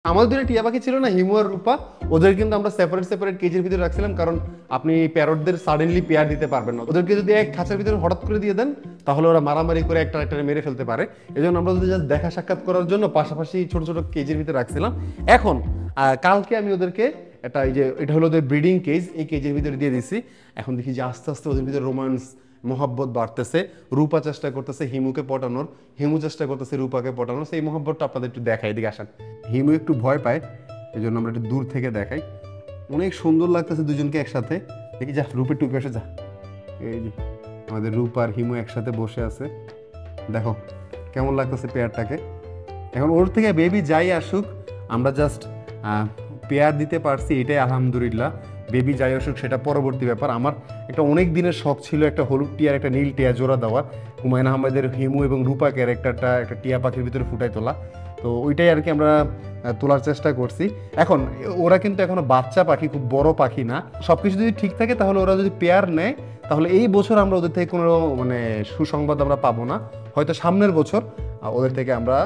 আমাদের দুটো টিয়া পাখি ছিল না, হিমু আর রূপা। ওদের কিন্তু আমরা সেপারেট সেপারেট কেজির ভিতরে রাখছিলাম, কারণ আপনি প্যারটদের সাডেনলি পেয়ার দিতে পারবেন না। ওদেরকে যদি এক খাঁচার ভিতরে হঠাৎ করে দিয়ে দেন, তাহলে ওরা মারামারি করে একটা একটা মেরে ফেলতে পারে। এই জন্য আমরা ওদের জাস্ট দেখা সাক্ষাৎ করার জন্য পাশাপাশি ছোট ছোট কেজির ভিতরে রাখছিলাম। এখন কালকে আমি ওদেরকে এটা হলো ওদের ব্রিডিং কেজ, এই কেজের ভিতরে দিয়ে দিছি। এখন দেখি যে আস্তে আস্তে ওদের ভিতরে রোমান্স মোহাব্বত বাড়তেছে। রূপা চেষ্টা করতেছে হিমুকে পটানোর, হিমু চেষ্টা করতেছে রূপাকে পটানোর। সেই মোহাব্বতটা আপনাদের একটু দেখাই, এদিকে আসেন। হিমু একটু ভয় পায়, এই জন্য আমরা একটু দূর থেকে দেখাই। অনেক সুন্দর লাগতেছে দুজনকে একসাথে। দেখি যা, রূপের টুপি এসে যা। এই যে আমাদের রূপ আর হিমু একসাথে বসে আছে, দেখো কেমন লাগতেছে পেয়ারটাকে। এখন ওর থেকে বেবি যাই আসুক, আমরা জাস্ট পেয়ার দিতে পারছি, এটাই আলহামদুলিল্লাহ। বেবি যাই আসুক সেটা পরবর্তী ব্যাপার। আমার একটা অনেক দিনের শখ ছিল একটা হলুদ টিয়ার একটা নীল টিয়া জোড়া দেওয়ার, হুমায়ুন আহমেদের হিমু এবং রূপা ক্যারেক্টারটা একটা টিয়া পাখির ভিতরে ফুটাই তোলা। তো ওইটাই আর কি আমরা তোলার চেষ্টা করছি। এখন ওরা কিন্তু এখনো বাচ্চা পাখি, খুব বড় পাখি না। সব কিছু যদি ঠিক থাকে তাহলে ওরা যদি পেয়ার নেয়, তাহলে এই বছর আমরা ওদের থেকে কোনো সুসংবাদ আমরা পাবো না। হয়তো সামনের বছর ওদের থেকে আমরা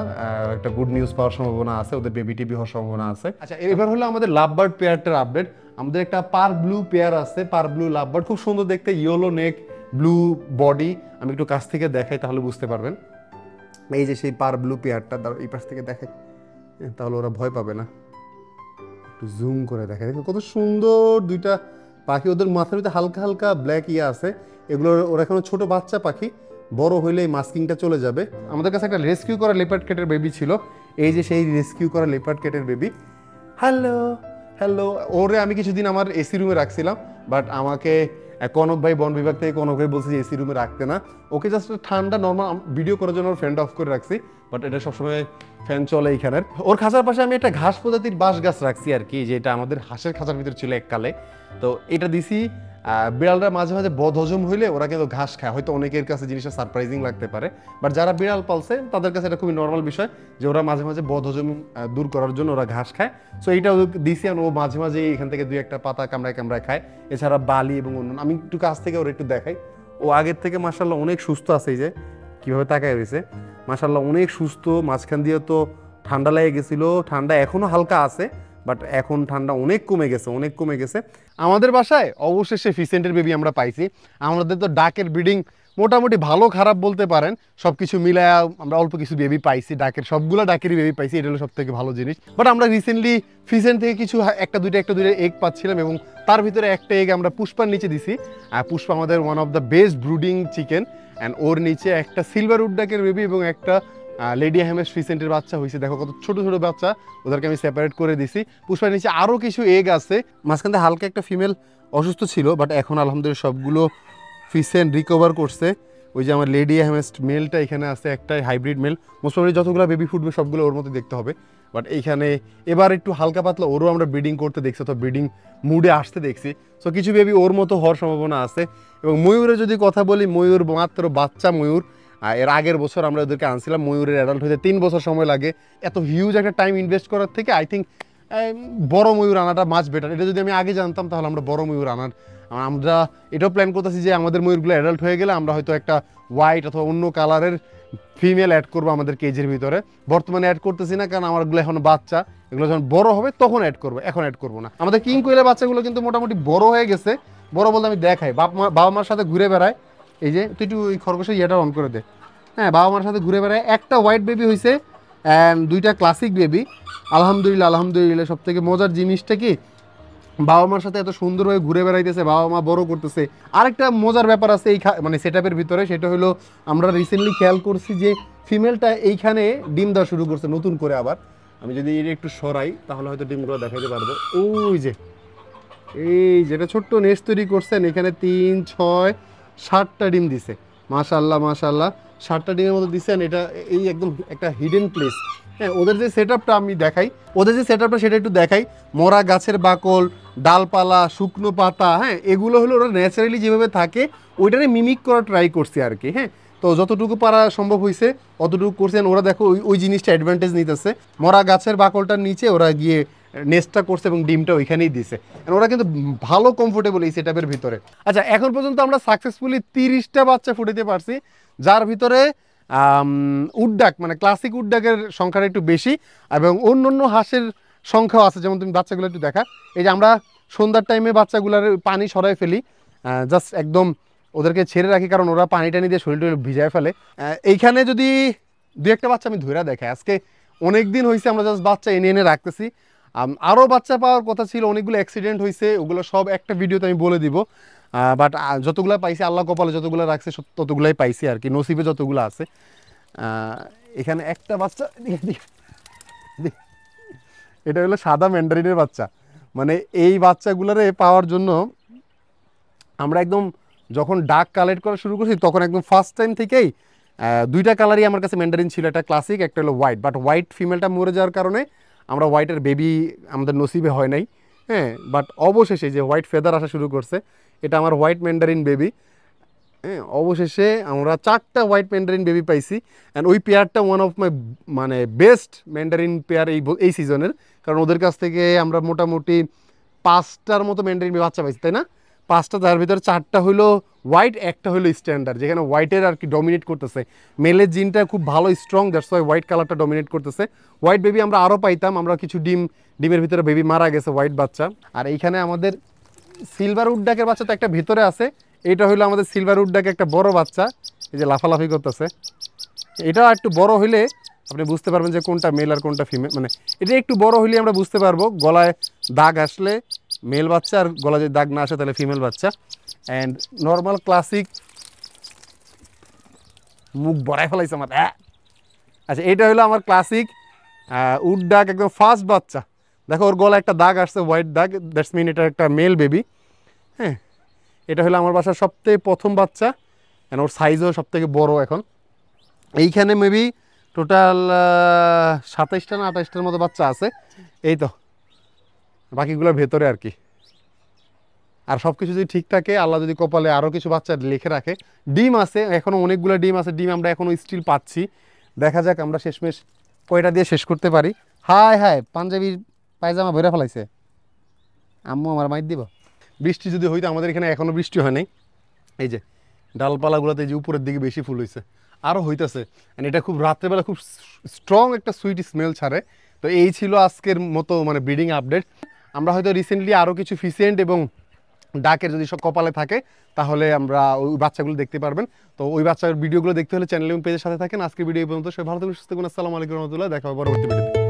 একটা গুড নিউজ পাওয়ার সম্ভাবনা আছে, ওদের বেবি টিবি হওয়ার সম্ভাবনা আছে। আচ্ছা, এবার হলো আমাদের লাভবার্ড পেয়ারটার আপডেট। আমাদের একটা পার ব্লু পেয়ার আছে, পার ব্লু লাভবার্ড, খুব সুন্দর দেখতে, ইয়েলো নেক, ব্লু বডি। আমি একটু কাছ থেকে দেখাই তাহলে বুঝতে পারবেন। এই যে সেই পার ব্লু পেয়ারটা, এই পাশ থেকে দেখাই, তাহলে ওরা ভয় পাবে না। একটু জুম করে দেখাই, দেখো কত সুন্দর দুইটা পাখি। ওদের মাথার ভিতরে হালকা হালকা ব্ল্যাক আছে। এগুলো ওরা এখনো ছোট বাচ্চা পাখি, বড় হইলে এই মাস্কিংটা চলে যাবে। আমাদের কাছে একটা রেস্কিউ করা লেপার্ড ক্যাটের বেবি ছিল, এই যে সেই রেস্কিউ করা লেপার্ড ক্যাটের বেবি। হ্যালো হ্যালো, ওরে আমি কিছুদিন আমার এসি রুমে রাখছিলাম, বাট আমাকে কনক ভাই বন বিভাগ থেকে কনক ভাই বলছে যে এসি রুমে রাখতে না। ওকে জাস্ট ঠান্ডা নর্মাল ভিডিও করার জন্য ফ্যানটা অফ করে রাখছি, বাট এটা সবসময় ফ্যান চলে এইখানের। ওর খাঁচার পাশে আমি একটা ঘাস প্রজাতির বাঁশ গাছ রাখছি আর কি, যেটা আমাদের হাঁসের খাঁচার ভিতরে ছিল এককালে। তো এটা দিছি। বিড়ালরা মাঝে মাঝে বদহজম হইলে ওরা কিন্তু ঘাস খায়। হয়তো অনেকের কাছে জিনিসটা সারপ্রাইজিং লাগতে পারে, বাট যারা বিড়াল পালছে তাদের কাছে এটা খুবই নর্মাল বিষয় যে ওরা মাঝে মাঝে বদহজম দূর করার জন্য ওরা ঘাস খায়। সো এইটাও দিছি। ও মাঝে মাঝে এখান থেকে দুই একটা পাতা কামড়ায় কামড়ায় খায়। এছাড়া বালি এবং অন্য, আমি একটু কাছ থেকে ওরা একটু দেখাই। ও আগের থেকে মাশাআল্লাহ অনেক সুস্থ আছে, এই যে কিভাবে তাকায় রয়েছে, মাশাআল্লাহ অনেক সুস্থ। মাঝখান দিয়ে তো ঠান্ডা লেগে গেছিল, ঠান্ডা এখনো হালকা আছে, বাট এখন ঠান্ডা অনেক কমে গেছে, অনেক কমে গেছে। আমাদের বাসায় অবশেষে ফিসেন্টের বেবি আমরা পাইছি। আমাদের তো ডাকের ব্রিডিং মোটামুটি ভালো খারাপ বলতে পারেন, সব কিছু মিলায় আমরা অল্প কিছু বেবি পাইছি। ডাকের সবগুলো ডাকেরই বেবি পাইছি, এটা হলো সব থেকে ভালো জিনিস। বাট আমরা রিসেন্টলি ফিসেন্ট থেকে কিছু একটা দুইটা এগ পাচ্ছিলাম, এবং তার ভিতরে একটা এগ আমরা পুষ্পার নিচে দিছি। পুষ্পা আমাদের one of the best brooding chicken, and ওর নিচে একটা সিলভার উড ডাকের বেবি এবং একটা লেডি হ্যামেস ফিসেন্টের বাচ্চা হয়েছে। দেখো কত ছোট ছোট বাচ্চা, ওদেরকে আমি সেপারেট করে দিছি। পুষ্পার নিচে আরও কিছু এগ আছে। মাঝখান থেকে হালকা একটা ফিমেল অসুস্থ ছিল, বাট এখন আলহামদুলিল্লাহ সবগুলো ফিসেন্ট রিকভার করছে। ওই যে আমার লেডি হ্যামেস্ট মেলটা এখানে আছে, একটাই হাইব্রিড মেল। মোস্ট প্রবাবলি যতগুলো বেবি ফুটবে সবগুলো ওর মতো দেখতে হবে। বাট এইখানে এবার একটু হালকা পাতলা ওরও আমরা ব্রিডিং করতে দেখছি, তো ব্রিডিং মুডে আসতে দেখছি। সো কিছু বেবি ওর মতো হওয়ার সম্ভাবনা আছে। এবং ময়ূরের যদি কথা বলি, ময়ূর মাত্র বাচ্চা ময়ূর। এর আগের বছর আমরা ওদেরকে আনছিলাম। ময়ূরের অ্যাডাল্ট হতে 3 বছর সময় লাগে। এত হিউজ একটা টাইম ইনভেস্ট করার থেকে আই থিঙ্ক বড় ময়ূর আনাটা মাছ বেটার। এটা যদি আমি আগে জানতাম তাহলে আমরা বড় ময়ূর আমরা এটাও প্ল্যান করতেছি যে আমাদের ময়ূরগুলো অ্যাডাল্ট হয়ে গেলে আমরা হয়তো একটা হোয়াইট অথবা অন্য কালারের ফিমেল অ্যাড করবো আমাদের কেজের ভিতরে। বর্তমানে অ্যাড করতেছি না, কারণ আমারগুলো এখন বাচ্চা। এগুলো যখন বড় হবে তখন অ্যাড করবো, এখন অ্যাড করবো না। আমাদের কিং কোয়েলের বাচ্চাগুলো কিন্তু মোটামুটি বড় হয়ে গেছে। বড় বলতে আমি দেখাই, বাবা মার সাথে ঘুরে বেড়ায়। এই যে তুই একটু ওই খরগোশের ইয়েটা অন করে দে। হ্যাঁ, বাবা মার সাথে ঘুরে বেড়ায়। একটা হোয়াইট বেবি হয়েছে অ্যান্ড দুইটা ক্লাসিক বেবি। আলহামদুলিল্লাহ আলহামদুলিল্লাহ। সব থেকে মজার জিনিসটা কি, বাবা মার সাথে এত সুন্দরভাবে ঘুরে বেড়াইতেছে, বাবা মা বড় করতেছে। আরেকটা মজার ব্যাপার আছে এই সেট আপের ভিতরে, সেটা হলো আমরা রিসেন্টলি খেয়াল করছি যে ফিমেলটা এইখানে ডিম দেওয়া শুরু করছে নতুন করে। আবার আমি যদি এটা একটু সরাই তাহলে হয়তো ডিমগুলো দেখাতে পারবো। ওই যে এই যেটা ছোট্ট নেস্ট তৈরি করছেন, এখানে 3, 6, 7টা ডিম দিছে। মাশাআল্লাহ মাশাআল্লাহ, 7টা ডিমের মতো দিচ্ছেন। এটা এই একদম একটা হিডেন প্লেস। হ্যাঁ, ওদের যে সেট আপটা আমি দেখাই, ওদের যে সেট আপটা সেটা একটু দেখাই। মরা গাছের বাকল, ডালপালা, শুকনো পাতা, হ্যাঁ এগুলো হলো ওরা ন্যাচারালি যেভাবে থাকে ওইটারে মিমিক করা ট্রাই করছে আর কি। হ্যাঁ, তো যতটুকু পারা সম্ভব হয়েছে অতটুকু করছেন ওরা। দেখো ওই জিনিসটা অ্যাডভান্টেজ নিতেছে। মরা গাছের বাকলটার নিচে ওরা গিয়ে নেস্টটা করছে এবং ডিমটা ওইখানেই দিছে। ওরা কিন্তু ভালো কমফোর্টেবল এই সেট আপের ভিতরে। আচ্ছা, এখন পর্যন্ত আমরা সাকসেসফুলি 30টা বাচ্চা ফুটাতে পারছি, যার ভিতরে উডডাক মানে ক্লাসিক উডডাকের সংখ্যাটা একটু বেশি, এবং অন্য অন্য হাঁসের সংখ্যাও আছে, যেমন তুমি বাচ্চাগুলো একটু দেখা। এই যে আমরা সন্ধ্যার টাইমে বাচ্চাগুলোর পানি সরাই ফেলি, জাস্ট একদম ওদেরকে ছেড়ে রাখি, কারণ ওরা পানি টানি দিয়ে শরীর টরীর ভিজায় ফেলে। এইখানে যদি দু একটা বাচ্চা আমি ধরে দেখাই, আজকে অনেক দিন হয়েছে আমরা জাস্ট বাচ্চা এনে এনে রাখতেছি। আরও বাচ্চা পাওয়ার কথা ছিল, অনেকগুলো অ্যাক্সিডেন্ট হয়েছে, ওগুলো সব একটা ভিডিওতে আমি বলে দিব। বাট যতগুলো পাইছি আল্লাহ কপালে যতগুলো রাখছে ততগুলাই পাইছি আর কি, নসিবে যতগুলো আছে। এখানে একটা বাচ্চা, এটা হলো সাদা ম্যান্ডারিনের বাচ্চা। মানে এই বাচ্চাগুলোরে পাওয়ার জন্য আমরা একদম যখন ডাক কালেক্ট করা শুরু করছি তখন একদম ফার্স্ট টাইম থেকেই দুইটা কালারই আমার কাছে ম্যান্ডারিন ছিল, একটা ক্লাসিক, একটা হলো হোয়াইট। বাট হোয়াইট ফিমেলটা মরে যাওয়ার কারণে আমরা হোয়াইটের বেবি আমাদের নসিবে হয় নাই। হ্যাঁ, বাট অবশেষে যে হোয়াইট ফেদার আসা শুরু করছে, এটা আমার হোয়াইট ম্যান্ডারিন বেবি। হ্যাঁ, অবশেষে আমরা 4টা হোয়াইট ম্যান্ডারিন বেবি পাইছি। অ্যান্ড ওই পেয়ারটা ওয়ান অফ মাই মানে বেস্ট ম্যান্ডারিন পেয়ার এই সিজনের, কারণ ওদের কাছ থেকে আমরা মোটামুটি 5টার মতো ম্যান্ডারিন বাচ্চা পাইছি, তাই না? 5টা, তার ভিতরে 4টা হলো হোয়াইট, একটা হলো স্ট্যান্ডার্ড, যেখানে হোয়াইটের আর কি ডমিনেট করতেছে। মেলের জিনটা খুব ভালো স্ট্রং, দ্যাটস ওয়াই হোয়াইট কালারটা ডমিনেট করতেছে। হোয়াইট বেবি আমরা আরও পাইতাম, আমরা কিছু ডিমের ভিতরে বেবি মারা গেছে হোয়াইট বাচ্চা। আর এইখানে আমাদের সিলভার উড ডাকের বাচ্চা তো একটা ভিতরে আছে, এটা হলো আমাদের সিলভার উড ডাকে একটা বড় বাচ্চা, এই যে লাফালাফি করতেছে। এটা একটু বড় হইলে আপনি বুঝতে পারবেন যে কোনটা মেল আর কোনটা ফিমেল, মানে এটা একটু বড় হইলে আমরা বুঝতে পারবো। গলায় দাগ আসলে মেল বাচ্চা, আর গলায় যদি দাগ না আসে তাহলে ফিমেল বাচ্চা। অ্যান্ড নর্মাল ক্লাসিক, মুখ বড়াই ফেলাইছে আমার। আচ্ছা, এটা হলো আমার ক্লাসিক উড ডাক, একদম ফার্স্ট বাচ্চা। দেখো ওর গলায় একটা দাগ আসছে, হোয়াইট দাগ, দ্যাটস মিন এটা একটা মেল বেবি। হ্যাঁ, এটা হলো আমার বাসার সবথেকে প্রথম বাচ্চা, অ্যান্ড ওর সাইজও সবথেকে বড় এখন। এইখানে মেবি টোটাল 27টা না 28টার মতো বাচ্চা আছে, এই তো বাকিগুলোর ভেতরে আর কি। আর সব কিছু যদি ঠিক থাকে, আল্লাহ যদি কপালে আরও কিছু বাচ্চা লিখে রাখে। ডিম আছে এখনও, অনেকগুলো ডিম আছে, ডিম আমরা এখনও স্টিল পাচ্ছি। দেখা যাক আমরা শেষমেশ কয়টা দিয়ে শেষ করতে পারি। হায় হায়, পাঞ্জাবির পায়জামা ভরে ফেলাইছে, আম্মু আমার মাইর দিব। বৃষ্টি যদি হইতো, আমাদের এখানে এখনও বৃষ্টি হয় নাই। এই যে ডালপালাগুলোতে যে উপরের দিকে বেশি ফুল হয়েছে, আরও হইতেছে। এটা খুব রাত্রেবেলা খুব স্ট্রং একটা সুইট স্মেল ছাড়ে। তো এই ছিল আজকের মতো মানে ব্রিডিং আপডেট। আমরা হয়তো রিসেন্টলি আরও কিছু ফিসেন্ট এবং ডাকের যদি সব কপালে থাকে, তাহলে আমরা ওই বাচ্চাগুলো দেখতে পারবেন। তো ওই বাচ্চার ভিডিওগুলো দেখতে হলে চ্যানেল এবং পেজের সাথে থাকেন। আজকের ভিডিও পর্যন্ত সবাই ভালো থাকুন, সুস্থ থাকুন। আসসালামু আলাইকুম রহমতুল্লাহ, দেখা হবে পরবর্তী ভিডিওতে।